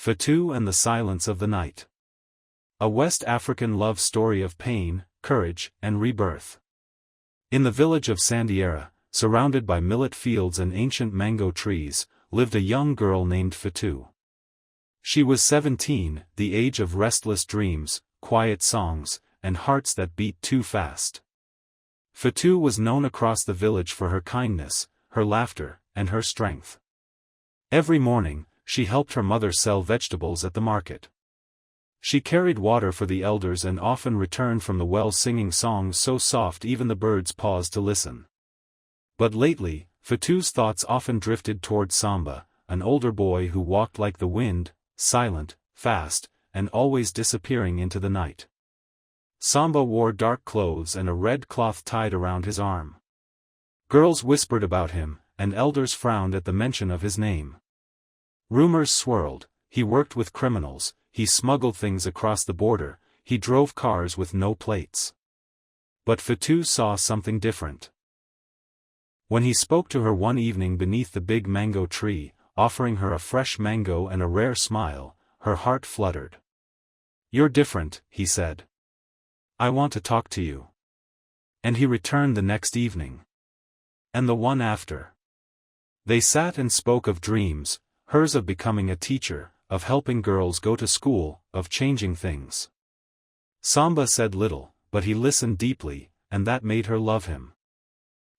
Fatou and the Silence of the Night. A West African love story of pain, courage, and rebirth. In the village of Sandiara, surrounded by millet fields and ancient mango trees, lived a young girl named Fatou. She was 17, the age of restless dreams, quiet songs, and hearts that beat too fast. Fatou was known across the village for her kindness, her laughter, and her strength. Every morning, she helped her mother sell vegetables at the market. She carried water for the elders and often returned from the well singing songs so soft even the birds paused to listen. But lately, Fatou's thoughts often drifted toward Samba, an older boy who walked like the wind, silent, fast, and always disappearing into the night. Samba wore dark clothes and a red cloth tied around his arm. Girls whispered about him, and elders frowned at the mention of his name. Rumors swirled: he worked with criminals, he smuggled things across the border, he drove cars with no plates. But Fatou saw something different. When he spoke to her one evening beneath the big mango tree, offering her a fresh mango and a rare smile, her heart fluttered. "You're different," he said. "I want to talk to you." And he returned the next evening. And the one after. They sat and spoke of dreams, hers of becoming a teacher, of helping girls go to school, of changing things. Samba said little, but he listened deeply, and that made her love him.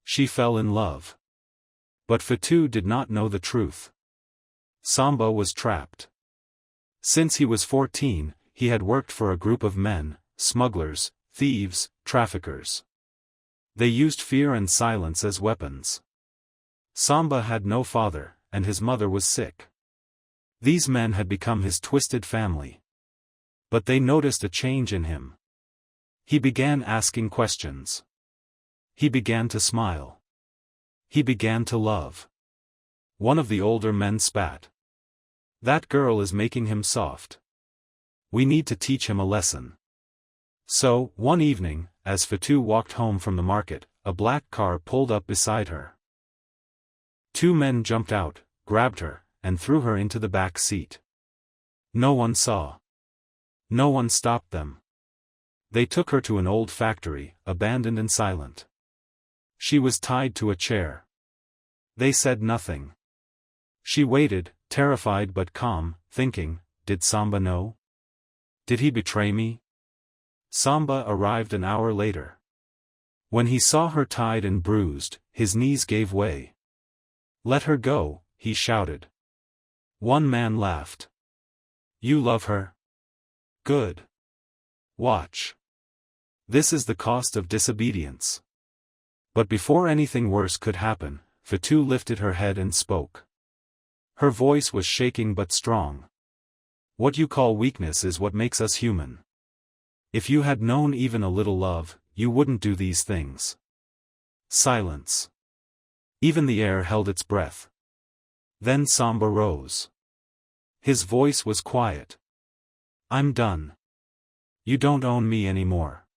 She fell in love. But Fatou did not know the truth. Samba was trapped. Since he was 14, he had worked for a group of men, smugglers, thieves, traffickers. They used fear and silence as weapons. Samba had no father, and his mother was sick. These men had become his twisted family. But they noticed a change in him. He began asking questions. He began to smile. He began to love. One of the older men spat. "That girl is making him soft. We need to teach him a lesson." So, one evening, as Fatou walked home from the market, a black car pulled up beside her. Two men jumped out, grabbed her, and threw her into the back seat. No one saw. No one stopped them. They took her to an old factory, abandoned and silent. She was tied to a chair. They said nothing. She waited, terrified but calm, thinking, did Samba know? Did he betray me? Samba arrived an hour later. When he saw her tied and bruised, his knees gave way. "Let her go," he shouted. One man laughed. "You love her? Good. Watch. This is the cost of disobedience." But before anything worse could happen, Fatou lifted her head and spoke. Her voice was shaking but strong. "What you call weakness is what makes us human. If you had known even a little love, you wouldn't do these things." Silence. Even the air held its breath. Then Samba rose. His voice was quiet. "I'm done. You don't own me anymore."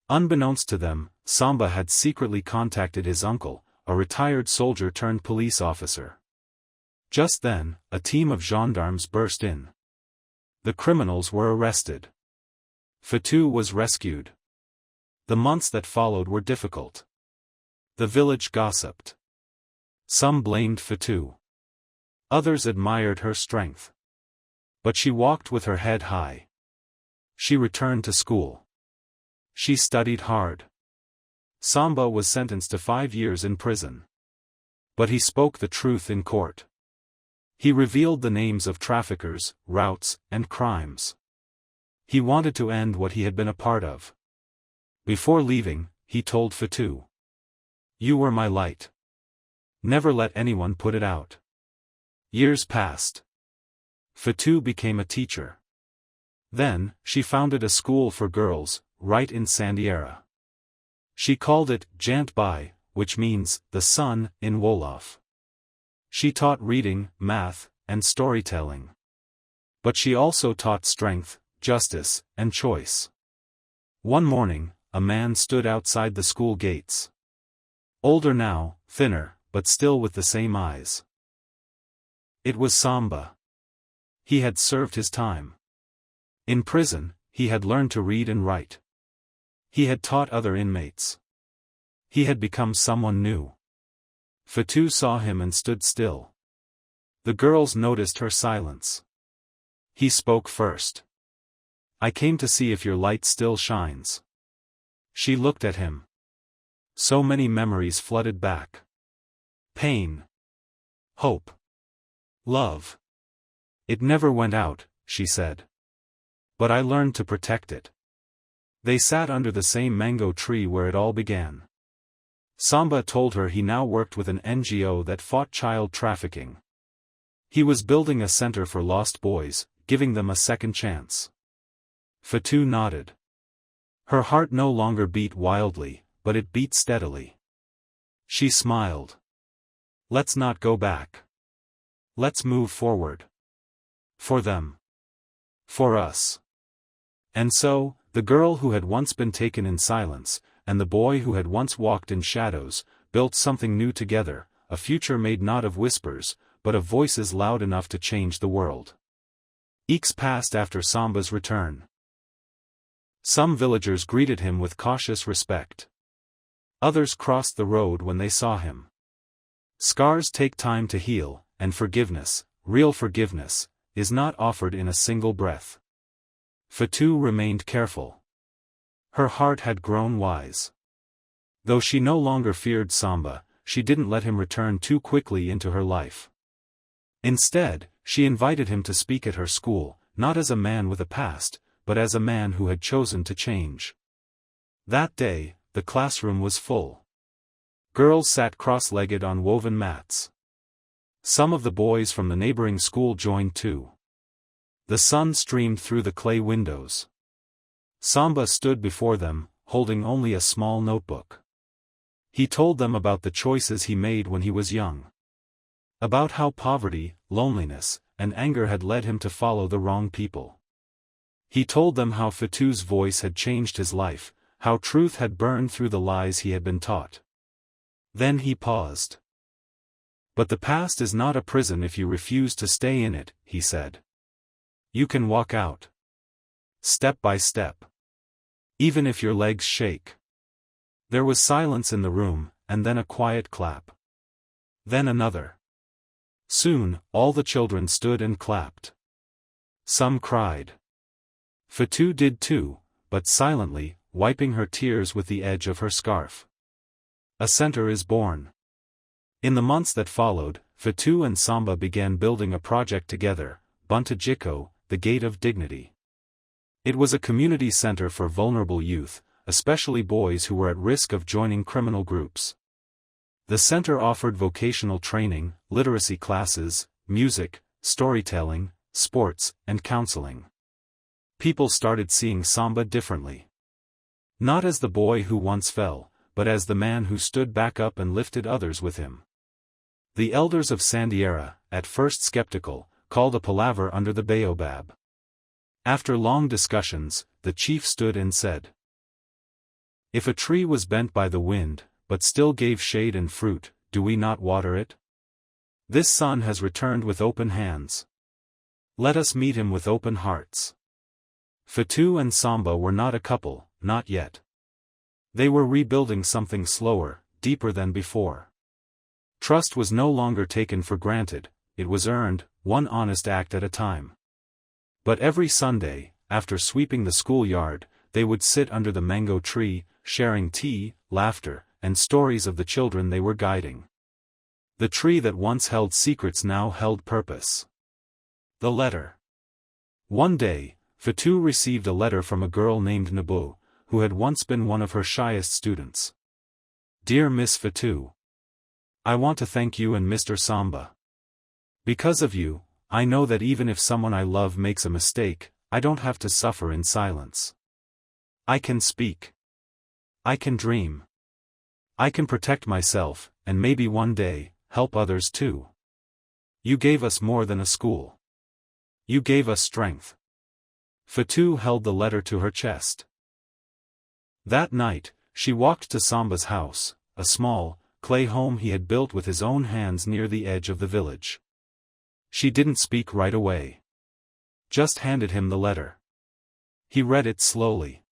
Unbeknownst to them, Samba had secretly contacted his uncle, a retired soldier turned police officer. Just then, a team of gendarmes burst in. The criminals were arrested. Fatou was rescued. The months that followed were difficult. The village gossiped. Some blamed Fatou. Others admired her strength. But she walked with her head high. She returned to school. She studied hard. Samba was sentenced to 5 years in prison. But he spoke the truth in court. He revealed the names of traffickers, routes, and crimes. He wanted to end what he had been a part of. Before leaving, he told Fatou, "You were my light. Never let anyone put it out." Years passed. Fatou became a teacher. Then, she founded a school for girls, right in Sandiara. She called it Jant Bai, which means the sun, in Wolof. She taught reading, math, and storytelling. But she also taught strength, justice, and choice. One morning, a man stood outside the school gates. Older now, thinner, but still with the same eyes. It was Samba. He had served his time. In prison, he had learned to read and write. He had taught other inmates. He had become someone new. Fatou saw him and stood still. The girls noticed her silence. He spoke first. "I came to see if your light still shines." She looked at him. So many memories flooded back. Pain. Hope. Love. "It never went out," she said. "But I learned to protect it." They sat under the same mango tree where it all began. Samba told her he now worked with an NGO that fought child trafficking. He was building a center for lost boys, giving them a second chance. Fatou nodded. Her heart no longer beat wildly, but it beat steadily. She smiled. "Let's not go back. Let's move forward. For them. For us." And so, the girl who had once been taken in silence, and the boy who had once walked in shadows, built something new together, a future made not of whispers, but of voices loud enough to change the world. Weeks passed after Samba's return. Some villagers greeted him with cautious respect. Others crossed the road when they saw him. Scars take time to heal, and forgiveness, real forgiveness, is not offered in a single breath. Fatou remained careful. Her heart had grown wise. Though she no longer feared Samba, she didn't let him return too quickly into her life. Instead, she invited him to speak at her school, not as a man with a past, but as a man who had chosen to change. That day, the classroom was full. Girls sat cross-legged on woven mats. Some of the boys from the neighboring school joined too. The sun streamed through the clay windows. Samba stood before them, holding only a small notebook. He told them about the choices he made when he was young. About how poverty, loneliness, and anger had led him to follow the wrong people. He told them how Fatou's voice had changed his life, how truth had burned through the lies he had been taught. Then he paused. "But the past is not a prison if you refuse to stay in it," he said. "You can walk out. Step by step. Even if your legs shake." There was silence in the room, and then a quiet clap. Then another. Soon, all the children stood and clapped. Some cried. Fatou did too, but silently, wiping her tears with the edge of her scarf. A center is born. In the months that followed, Fatou and Samba began building a project together, Buntajiko, the Gate of Dignity. It was a community center for vulnerable youth, especially boys who were at risk of joining criminal groups. The center offered vocational training, literacy classes, music, storytelling, sports, and counseling. People started seeing Samba differently. Not as the boy who once fell, but as the man who stood back up and lifted others with him. The elders of Sandiara, at first skeptical, called a palaver under the baobab. After long discussions, the chief stood and said, "If a tree was bent by the wind, but still gave shade and fruit, do we not water it? This son has returned with open hands. Let us meet him with open hearts." Fatou and Samba were not a couple, not yet. They were rebuilding something slower, deeper than before. Trust was no longer taken for granted, it was earned, one honest act at a time. But every Sunday, after sweeping the schoolyard, they would sit under the mango tree, sharing tea, laughter, and stories of the children they were guiding. The tree that once held secrets now held purpose. The letter. One day, Fatou received a letter from a girl named Nabou, who had once been one of her shyest students. "Dear Miss Fatou, I want to thank you and Mr. Samba. Because of you, I know that even if someone I love makes a mistake, I don't have to suffer in silence. I can speak. I can dream. I can protect myself, and maybe one day, help others too. You gave us more than a school. You gave us strength." Fatou held the letter to her chest. That night, she walked to Samba's house, a small, clay home he had built with his own hands near the edge of the village. She didn't speak right away. just handed him the letter. He read it slowly.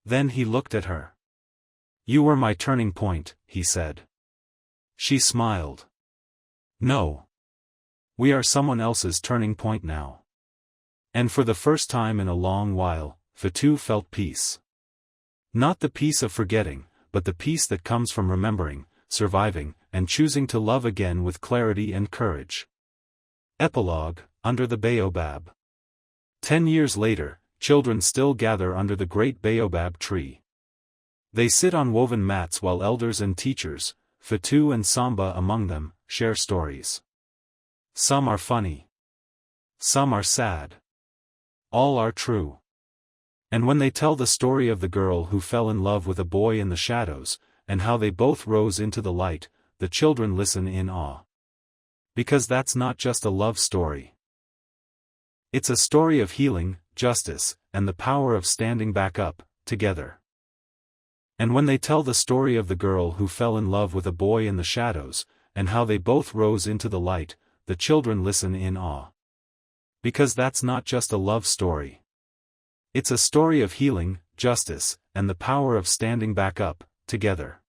Then he looked at her. "You were my turning point," he said. She smiled. "No. We are someone else's turning point now." And for the first time in a long while, Fatou felt peace. Not the peace of forgetting, but the peace that comes from remembering, surviving, and choosing to love again with clarity and courage. Epilogue, Under the Baobab. 10 years later, children still gather under the great baobab tree. They sit on woven mats while elders and teachers, Fatou and Samba among them, share stories. Some are funny. Some are sad. All are true. And when they tell the story of the girl who fell in love with a boy in the shadows, and how they both rose into the light, the children listen in awe. Because that's not just a love story. It's a story of healing, justice, and the power of standing back up, together. And when they tell the story of the girl who fell in love with a boy in the shadows, and how they both rose into the light, the children listen in awe. Because that's not just a love story. It's a story of healing, justice, and the power of standing back up, together.